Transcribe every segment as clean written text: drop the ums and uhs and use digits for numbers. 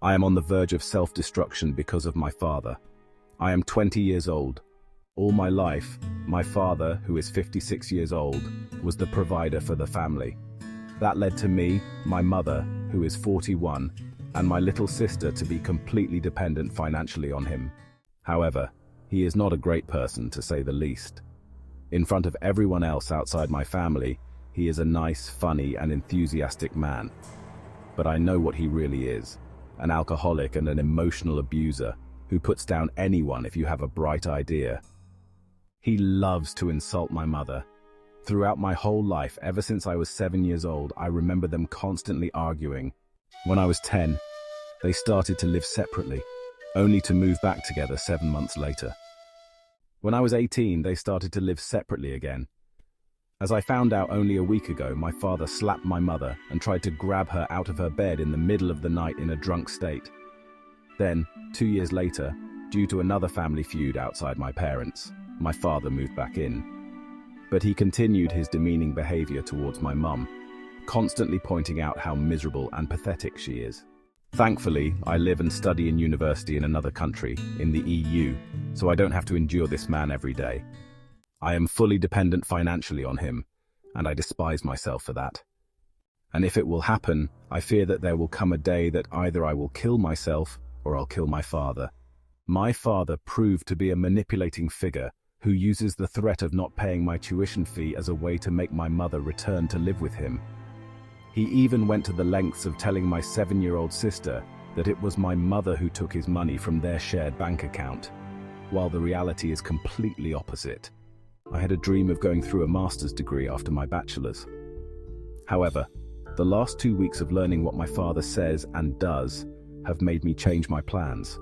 I am on the verge of self-destruction because of my father. I am 20 years old. All my life, my father, who is 56 years old, was the provider for the family. That led to me, my mother, who is 41, and my little sister to be completely dependent financially on him. However, he is not a great person, to say the least. In front of everyone else outside my family, he is a nice, funny, and enthusiastic man. But I know what he really is, an alcoholic and an emotional abuser who puts down anyone if you have a bright idea. He loves to insult my mother. Throughout my whole life, ever since I was 7 years old, I remember them constantly arguing. When I was 10, they started to live separately, only to move back together 7 months later. When I was 18, they started to live separately again. As I found out only a week ago, my father slapped my mother and tried to grab her out of her bed in the middle of the night in a drunk state. Then, 2 years later, due to another family feud outside my parents, my father moved back in. But he continued his demeaning behavior towards my mum, constantly pointing out how miserable and pathetic she is. Thankfully, I live and study in university in another country, in the EU, so I don't have to endure this man every day. I am fully dependent financially on him, and I despise myself for that. And if it will happen, I fear that there will come a day that either I will kill myself or I'll kill my father. My father proved to be a manipulating figure who uses the threat of not paying my tuition fee as a way to make my mother return to live with him. He even went to the lengths of telling my 7-year-old sister that it was my mother who took his money from their shared bank account, while the reality is completely opposite. I had a dream of going through a master's degree after my bachelor's. However, the last 2 weeks of learning what my father says and does have made me change my plans.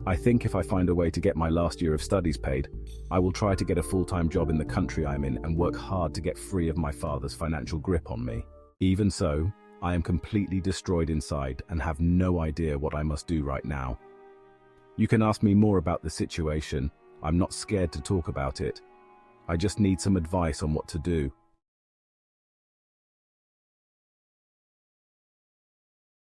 I think if I find a way to get my last year of studies paid, I will try to get a full-time job in the country I'm in and work hard to get free of my father's financial grip on me. Even so, I am completely destroyed inside and have no idea what I must do right now. You can ask me more about the situation. I'm not scared to talk about it. I just need some advice on what to do.